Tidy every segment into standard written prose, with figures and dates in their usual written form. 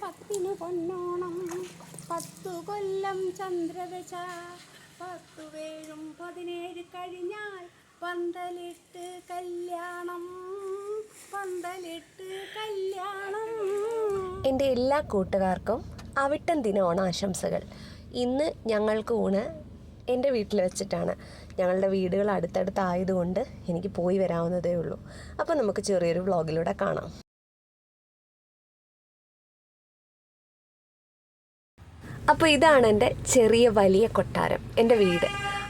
പത്തിനു പൊന്നോണം 10 കൊല്ലം ചന്ദ്രദശ 10 വേഴും 17 കഴിഞ്ഞാൽ പന്തലിട്ട് കല്യാണം. എൻ്റെ എല്ലാ കൂട്ടുകാർക്കും അവിട്ടം ദിന ഓണാശംസകൾ. ഇന്ന് ഞങ്ങൾക്ക് ഊണ് എൻ്റെ വീട്ടിൽ വെച്ചിട്ടാണ്. ഞങ്ങളുടെ വീടുകൾ അടുത്തടുത്തായതുകൊണ്ട് എനിക്ക് പോയി വരാവുന്നതേ ഉള്ളൂ. അപ്പോൾ നമുക്ക് ചെറിയൊരു വ്ളോഗിലൂടെ കാണാം. അപ്പോൾ ഇതാണ് എൻ്റെ ചെറിയ വലിയ കൊട്ടാരം, എൻ്റെ വീട്.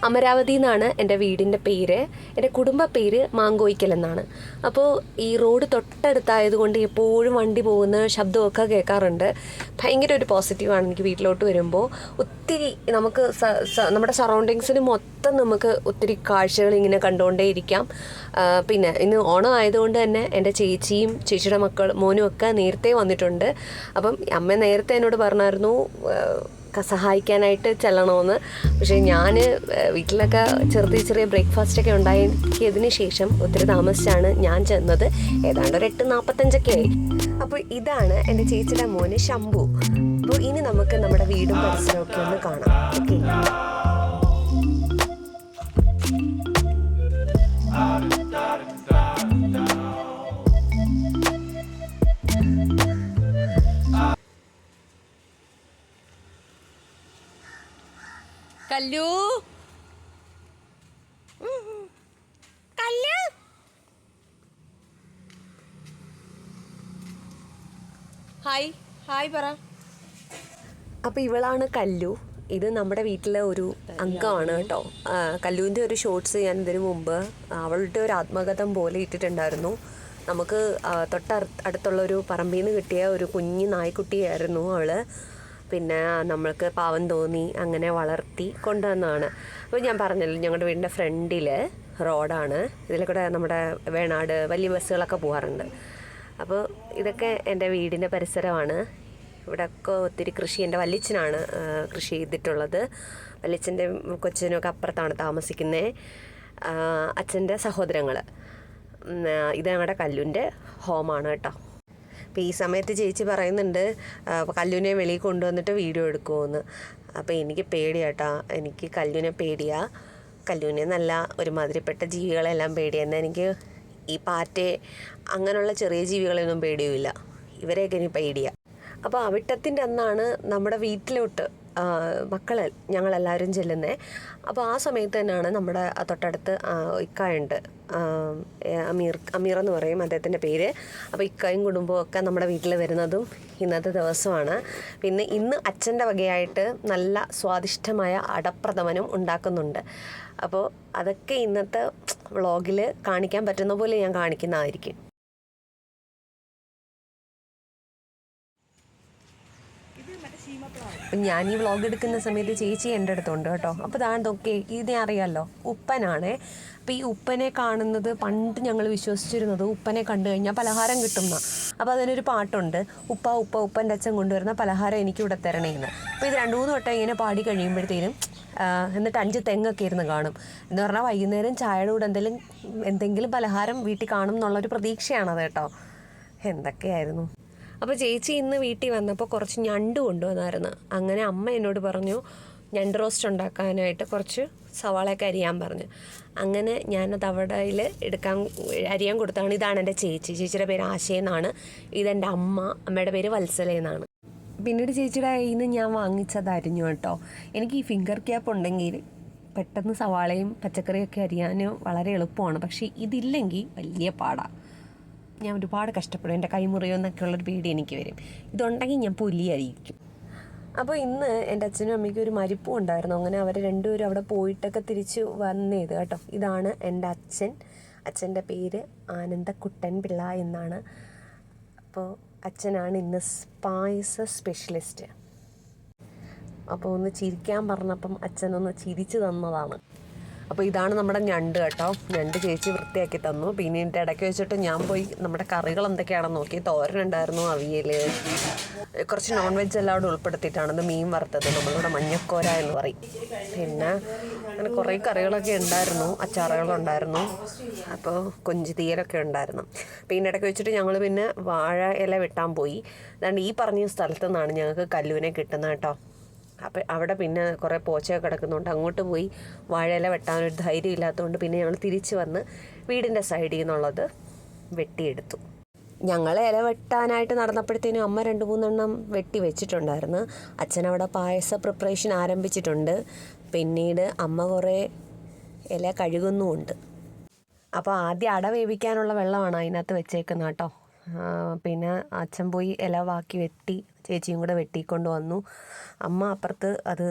അമരാവതി എന്നാണ് എൻ്റെ വീടിൻ്റെ പേര്. എൻ്റെ കുടുംബ പേര് മാങ്കോയിക്കൽ എന്നാണ്. അപ്പോൾ ഈ റോഡ് തൊട്ടടുത്തായതുകൊണ്ട് എപ്പോഴും വണ്ടി പോകുന്ന ശബ്ദമൊക്കെ കേൾക്കാറുണ്ട്. ഭയങ്കര ഒരു പോസിറ്റീവാണ് എനിക്ക് വീട്ടിലോട്ട് വരുമ്പോൾ. ഒത്തിരി നമുക്ക് നമ്മുടെ സറൗണ്ടിങ്സിന് മൊത്തം നമുക്ക് ഒത്തിരി കാഴ്ചകൾ ഇങ്ങനെ കണ്ടുകൊണ്ടേ ഇരിക്കാം. പിന്നെ ഇന്ന് ഓണം ആയതുകൊണ്ട് തന്നെ എൻ്റെ ചേച്ചിയും ചേച്ചിയുടെ മോനും ഒക്കെ നേരത്തെ വന്നിട്ടുണ്ട്. അപ്പം അമ്മ നേരത്തെ എന്നോട് പറഞ്ഞായിരുന്നു സഹായിക്കാനായിട്ട് ചെല്ലണമെന്ന്. പക്ഷേ ഞാൻ വീട്ടിലൊക്കെ ചെറിയ ബ്രേക്ക്ഫാസ്റ്റൊക്കെ ഉണ്ടാക്കിയതിന് ശേഷം ഒത്തിരി താമസിച്ചാണ് ഞാൻ ചെന്നത്. ഏതാണ്ട് ഒരു 8:45 ആയി. അപ്പോൾ ഇതാണ് എൻ്റെ ചേച്ചിയുടെ മോന് ശംഭു. അപ്പോൾ ഇനി നമുക്ക് നമ്മുടെ വീടും പരിസരമൊക്കെ ഒന്ന് കാണാം. ഓക്കെ, കല്ലു കല്ലു ഹായ് പറ. അപ്പോൾ ഇവളാണ് കല്ലു. ഇത് നമ്മുടെ വീട്ടിലെ ഒരു അംഗമാണ് കേട്ടോ. കല്ലുവിൻ്റെ ഒരു ഷോർട്സ് ഞാൻ ഇതിനു മുമ്പ് അവളുടെ ഒരു ആത്മകഥം പോലെ ഇട്ടിട്ടുണ്ടായിരുന്നു. നമുക്ക് അടുത്തുള്ളൊരു പറമ്പിൽ നിന്ന് കിട്ടിയ ഒരു കുഞ്ഞു നായ്ക്കുട്ടിയായിരുന്നു അവൾ. പിന്നെ നമ്മൾക്ക് പാവം തോന്നി അങ്ങനെ വളർത്തി കൊണ്ടുവന്നതാണ്. അപ്പോൾ ഞാൻ പറഞ്ഞല്ലോ, ഞങ്ങളുടെ വീടിൻ്റെ ഫ്രണ്ടിൽ റോഡാണ്. ഇതിൽ കൂടെ നമ്മുടെ വേണാട് വലിയ ബസ്സുകളൊക്കെ പോകാറുണ്ട്. അപ്പോൾ ഇതൊക്കെ എൻ്റെ വീടിൻ്റെ പരിസരമാണ്. ഇവിടെയൊക്കെ ഒത്തിരി കൃഷി എൻ്റെ വല്യച്ഛനാണ് കൃഷി ചെയ്തിട്ടുള്ളത്. വല്യച്ഛൻ്റെ കൊച്ചിനൊക്കെ അപ്പുറത്താണ് താമസിക്കുന്നത്. അച്ഛൻ്റെ സഹോദരങ്ങൾ. ഇത് ഞങ്ങളുടെ കല്ലുവിൻ്റെ ഹോമാണ് കേട്ടോ. അപ്പോൾ ഈ സമയത്ത് ചേച്ചി പറയുന്നുണ്ട് കല്ലുവിനെ വെളിയിൽ കൊണ്ടുവന്നിട്ട് വീഡിയോ എടുക്കുമെന്ന്. അപ്പോൾ എനിക്ക് പേടിയാട്ടോ, എനിക്ക് കല്ലുവിനെ പേടിയാണ്. കല്ലുവിനെ നല്ല ഒരുമാതിരിപ്പെട്ട ജീവികളെല്ലാം പേടിയാണ്. എനിക്ക് ഈ പാറ്റെ അങ്ങനെയുള്ള ചെറിയ ജീവികളെയൊന്നും പേടിയുമില്ല. ഇവരെയൊക്കെ എനിക്ക് പേടിയാണ്. അപ്പോൾ അവിട്ടത്തിൻ്റെ അന്നാണ് നമ്മുടെ വീട്ടിലോട്ട് മക്കൾ ഞങ്ങളെല്ലാവരും ചെല്ലുന്നത്. അപ്പോൾ ആ സമയത്ത് തന്നെയാണ് നമ്മുടെ തൊട്ടടുത്ത് ഇക്കായുണ്ട്, അമീർ എന്ന് പറയും അദ്ദേഹത്തിൻ്റെ പേര്. അപ്പോൾ ഇക്കായും കുടുംബവും ഒക്കെ നമ്മുടെ വീട്ടിൽ വരുന്നതും ഇന്നത്തെ ദിവസമാണ്. പിന്നെ ഇന്ന് അച്ഛൻ്റെ വകയായിട്ട് നല്ല സ്വാദിഷ്ടമായ അടപ്രഥമനും ഉണ്ടാക്കുന്നുണ്ട്. അപ്പോൾ അതൊക്കെ ഇന്നത്തെ വ്ളോഗിൽ കാണിക്കാൻ പറ്റുന്ന പോലെ ഞാൻ കാണിക്കുന്നതായിരിക്കും. അപ്പം ഞാൻ ഈ വ്ളോഗ് എടുക്കുന്ന സമയത്ത് ചേച്ചി എൻ്റെ അടുത്തുണ്ട് കേട്ടോ. അപ്പോൾ ഇതൊക്കെ ഇതിനെ അറിയാമല്ലോ, ഉപ്പനാണേ. അപ്പോൾ ഈ ഉപ്പനെ കാണുന്നത് പണ്ട് ഞങ്ങൾ വിശ്വസിച്ചിരുന്നത് ഉപ്പനെ കണ്ടു കഴിഞ്ഞാൽ പലഹാരം കിട്ടുന്ന. അപ്പോൾ അതിനൊരു പാട്ടുണ്ട്, ഉപ്പൻ്റെ അച്ഛൻ കൊണ്ടുവരുന്ന പലഹാരം എനിക്കിവിടെ തരണേന്ന്. അപ്പോൾ ഇത് 2-3 വട്ടം ഇങ്ങനെ പാടി കഴിയുമ്പോഴത്തേനും എന്നിട്ട് 5 തെങ്ങൊക്കെ ഇരുന്ന് കാണും. എന്ന് പറഞ്ഞാൽ വൈകുന്നേരം ചായയുടെ കൂടെ എന്തെങ്കിലും പലഹാരം വീട്ടിൽ കാണും എന്നുള്ളൊരു പ്രതീക്ഷയാണത് കേട്ടോ. എന്തൊക്കെയായിരുന്നു. അപ്പോൾ ചേച്ചി ഇന്ന് വീട്ടിൽ വന്നപ്പോൾ കുറച്ച് ഞണ്ട് കൊണ്ടുവന്നായിരുന്നു. അങ്ങനെ അമ്മ എന്നോട് പറഞ്ഞു ഞണ്ട് റോസ്റ്റ് ഉണ്ടാക്കാനായിട്ട് കുറച്ച് സവാളയൊക്കെ അരിയാൻ പറഞ്ഞു. അങ്ങനെ ഞാനത് അവിടെ അരിയാൻ കൊടുത്താണ്. ഇതാണ് എൻ്റെ ചേച്ചിയുടെ പേര് ആശയെന്നാണ്. ഇതെൻ്റെ അമ്മയുടെ പേര് വത്സലയെന്നാണ്. പിന്നീട് ചേച്ചിയുടെ കയ്യിൽ നിന്ന് ഞാൻ വാങ്ങിച്ചത് അരിഞ്ഞു കേട്ടോ. എനിക്ക് ഈ ഫിംഗർ ക്യാപ്പ് ഉണ്ടെങ്കിൽ പെട്ടെന്ന് സവാളയും പച്ചക്കറിയൊക്കെ അരിയാൻ വളരെ എളുപ്പമാണ്. പക്ഷേ ഇതില്ലെങ്കിൽ വലിയ പാടാണ്. ഞാൻ ഒരുപാട് കഷ്ടപ്പെടും. എൻ്റെ കൈമുറിയോ ഉള്ളൊരു പേടി എനിക്ക് വരും. ഇതുണ്ടെങ്കിൽ ഞാൻ പുലിയായിരിക്കും. അപ്പോൾ ഇന്ന് എൻ്റെ അച്ഛനും അമ്മയ്ക്കും ഒരു മരിപ്പും ഉണ്ടായിരുന്നു. അങ്ങനെ അവർ രണ്ടുപേരും അവിടെ പോയിട്ടൊക്കെ തിരിച്ച് വന്നത് കേട്ടോ. ഇതാണ് എൻ്റെ അച്ഛൻ്റെ പേര് ആനന്ദക്കുട്ടൻ പിള്ള എന്നാണ്. അപ്പോൾ അച്ഛനാണ് ഇന്ന് പായസ സ്പെഷ്യലിസ്റ്റ്. അപ്പോൾ ഒന്ന് ചിരിക്കാൻ പറഞ്ഞപ്പം അച്ഛനൊന്ന് ചിരിച്ചു തന്നതാണ്. അപ്പോൾ ഇതാണ് നമ്മുടെ ഞണ്ട് കേട്ടോ. ഞണ്ട് ചേച്ചി വൃത്തിയാക്കി തന്നു. പിന്നെ ഇതിൻ്റെ ഇടയ്ക്ക് വെച്ചിട്ട് ഞാൻ പോയി നമ്മുടെ കറികൾ എന്തൊക്കെയാണെന്ന് നോക്കി. തോരനുണ്ടായിരുന്നു, അവിയൽ, കുറച്ച് നോൺ വെജ് എല്ലാം അവിടെ ഉൾപ്പെടുത്തിയിട്ടാണ്. ഇത് മീൻ വറുത്തത്, നമ്മളിവിടെ മഞ്ഞക്കോര എന്ന് പറയും. പിന്നെ അങ്ങനെ കുറേ കറികളൊക്കെ ഉണ്ടായിരുന്നു, അച്ചാറുകളുണ്ടായിരുന്നു, അപ്പോൾ കൊഞ്ച് തീയലൊക്കെ ഉണ്ടായിരുന്നു. അപ്പോൾ ഇതിൻ്റെ ഇടയ്ക്ക് വെച്ചിട്ട് ഞങ്ങൾ പിന്നെ വാഴ ഇല വെട്ടാൻ പോയി. അതാണ്ട് ഈ പറഞ്ഞ സ്ഥലത്തു നിന്നാണ് ഞങ്ങൾക്ക് കല്ലുവിനെ കിട്ടുന്നത് കേട്ടോ. അപ്പം അവിടെ പിന്നെ കുറേ പോച്ചയൊക്കെ കിടക്കുന്നുണ്ട്. അങ്ങോട്ട് പോയി വാഴയില വെട്ടാനൊരു ധൈര്യം ഇല്ലാത്തതുകൊണ്ട് പിന്നെ ഞങ്ങൾ തിരിച്ച് വന്ന് വീടിൻ്റെ സൈഡിൽ നിന്നുള്ളത് വെട്ടിയെടുത്തു. ഞങ്ങൾ ഇല വെട്ടാനായിട്ട് നടന്നപ്പോഴത്തേനും അമ്മ 2-3 എണ്ണം വെട്ടി വെച്ചിട്ടുണ്ടായിരുന്നു. അച്ഛനവിടെ പായസ പ്രിപ്പറേഷൻ ആരംഭിച്ചിട്ടുണ്ട്. പിന്നീട് അമ്മ കുറേ ഇല കഴുകുന്നുമുണ്ട്. അപ്പോൾ ആദ്യം അട വേവിക്കാനുള്ള വെള്ളമാണ് അതിനകത്ത് വെച്ചേക്കുന്നത് കേട്ടോ. പിന്നെ അച്ഛൻ പോയി ഇല ബാക്കി വെട്ടി, ചേച്ചിയും കൂടെ വെട്ടിക്കൊണ്ട് വന്നു. അമ്മ അപ്പുറത്ത് അത്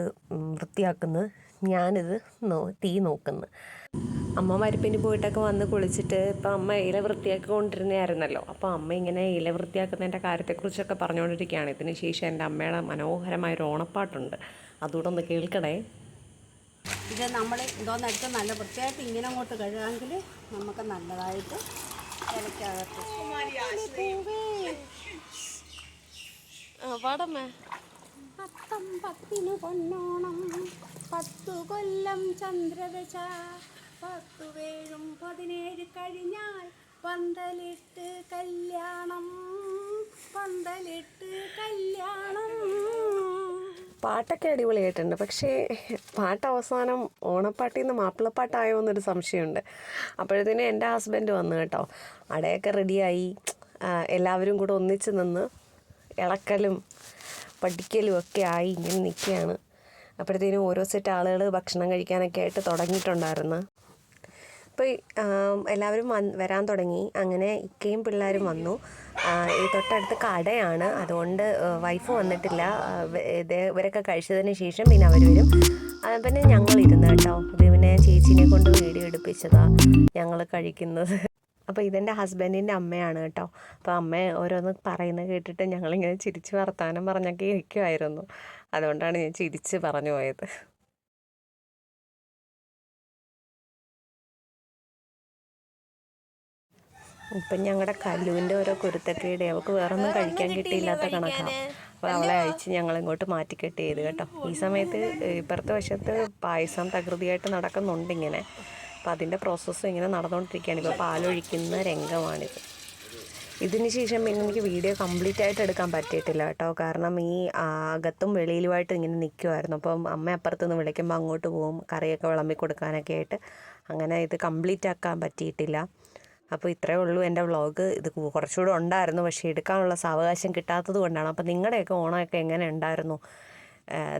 വൃത്തിയാക്കുന്നു, ഞാനിത് തീ നോക്കുന്നു. അമ്മ മരപ്പിന് പോയിട്ടൊക്കെ വന്ന് കുളിച്ചിട്ട് ഇപ്പം അമ്മ ഇല വൃത്തിയാക്കിക്കൊണ്ടിരുന്നതായിരുന്നല്ലോ. അപ്പോൾ അമ്മ ഇങ്ങനെ ഇല വൃത്തിയാക്കുന്നതിൻ്റെ കാര്യത്തെക്കുറിച്ചൊക്കെ പറഞ്ഞുകൊണ്ടിരിക്കുകയാണ്. ഇതിന് ശേഷം എൻ്റെ അമ്മയുടെ മനോഹരമായൊരു ഓണപ്പാട്ടുണ്ട്, അതുകൂടെ ഒന്ന് കേൾക്കണേ. ഇത് നമ്മൾ എന്തോന്നെടുത്ത് നല്ല വൃത്തിയായിട്ട് ഇങ്ങനെ അങ്ങോട്ട് കഴുകാമെങ്കിൽ നമുക്ക് നല്ലതായിട്ട് ഇലക്കകത്ത് അത്തം 10 പൊന്നോണം 10 കൊല്ലം ചന്ദ്രദശ 10 വേഴും 17 കഴിഞ്ഞാൽ പന്തലിട്ട് കല്യാണം. പാട്ടൊക്കെ അടിപൊളിയായിട്ടുണ്ട്. പക്ഷേ പാട്ട് അവസാനം ഓണപ്പാട്ടിൽ നിന്ന് മാപ്പിളപ്പാട്ടായോ എന്നൊരു സംശയമുണ്ട്. അപ്പോഴത്തേനും എൻ്റെ ഹസ്ബൻഡ് വന്നു കേട്ടോ. അടയൊക്കെ റെഡിയായി, എല്ലാവരും കൂടെ ഒന്നിച്ച് നിന്ന് ഇളക്കലും പഠിക്കലും ഒക്കെ ആയി ഇങ്ങനെ നിൽക്കുകയാണ്. അപ്പോഴത്തേനും ഓരോ സെറ്റ് ആളുകൾ ഭക്ഷണം കഴിക്കാനൊക്കെ ആയിട്ട് തുടങ്ങിയിട്ടുണ്ടായിരുന്നു. അപ്പോൾ എല്ലാവരും വരാൻ തുടങ്ങി. അങ്ങനെ ഇക്കയും പിള്ളേരും വന്നു. ഈ തൊട്ടടുത്ത് കടയാണ്, അതുകൊണ്ട് വൈഫ് വന്നിട്ടില്ല. ഇവരൊക്കെ കഴിച്ചതിന് ശേഷം പിന്നെ അവർ വരും. പിന്നെ ഞങ്ങളിരുന്ന് കേട്ടോ. ഇത് പിന്നെ ചേച്ചീനെ കൊണ്ട് വീഡിയോ എടുപ്പിച്ചതാണ് ഞങ്ങൾ കഴിക്കുന്നത്. അപ്പോൾ ഇതെൻ്റെ ഹസ്ബൻഡിൻ്റെ അമ്മയാണ് കേട്ടോ. അപ്പോൾ അമ്മ ഓരോന്ന് പറയുന്നത് കേട്ടിട്ട് ഞങ്ങളിങ്ങനെ ചിരിച്ച് വർത്താനം പറഞ്ഞൊക്കെ ഇരിക്കുമായിരുന്നു. അതുകൊണ്ടാണ് ഞാൻ ചിരിച്ച് പറഞ്ഞു പോയത്. ഇപ്പം ഞങ്ങളുടെ കല്ലുവിൻ്റെ ഓരോ കുരുത്തക്കേടെ, അവൾക്ക് വേറൊന്നും കഴിക്കാൻ കിട്ടിയില്ലാത്ത കണക്കാണ്. അപ്പോൾ അവളെ അയച്ച് ഞങ്ങളിങ്ങോട്ട് മാറ്റിക്കെട്ട് ചെയ്ത് കേട്ടോ. ഈ സമയത്ത് ഇപ്പുറത്തെ വശത്ത് പായസം തകൃതിയായിട്ട് നടക്കുന്നുണ്ട് ഇങ്ങനെ. അപ്പോൾ അതിൻ്റെ പ്രോസസ്സും ഇങ്ങനെ നടന്നുകൊണ്ടിരിക്കുകയാണ്. ഇപ്പോൾ പാലൊഴിക്കുന്ന രംഗമാണിത്. ഇതിന് ശേഷം പിന്നെ എനിക്ക് വീഡിയോ കംപ്ലീറ്റ് ആയിട്ട് എടുക്കാൻ പറ്റിയിട്ടില്ല കേട്ടോ. കാരണം ഈ അകത്തും വെളിയിലുമായിട്ട് ഇങ്ങനെ നിൽക്കുമായിരുന്നു. അപ്പം അമ്മ അപ്പുറത്തുനിന്ന് വിളിക്കുമ്പോൾ അങ്ങോട്ട് പോകും, കറിയൊക്കെ വിളമ്പി കൊടുക്കാനൊക്കെ ആയിട്ട്. അങ്ങനെ ഇത് കംപ്ലീറ്റ് ആക്കാൻ പറ്റിയിട്ടില്ല. അപ്പോൾ ഇത്രയേ ഉള്ളൂ എൻ്റെ വ്ളോഗ്. ഇത് കുറച്ചുകൂടെ ഉണ്ടായിരുന്നു, പക്ഷേ എടുക്കാനുള്ള സാവകാശം കിട്ടാത്തത് കൊണ്ടാണ്. അപ്പോൾ നിങ്ങളുടെയൊക്കെ ഓണമൊക്കെ എങ്ങനെ ഉണ്ടായിരുന്നു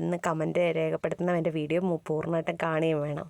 എന്ന് കമൻറ്റ് രേഖപ്പെടുത്തുന്ന എൻ്റെ വീഡിയോ പൂർണ്ണമായിട്ടും കാണുകയും വേണം.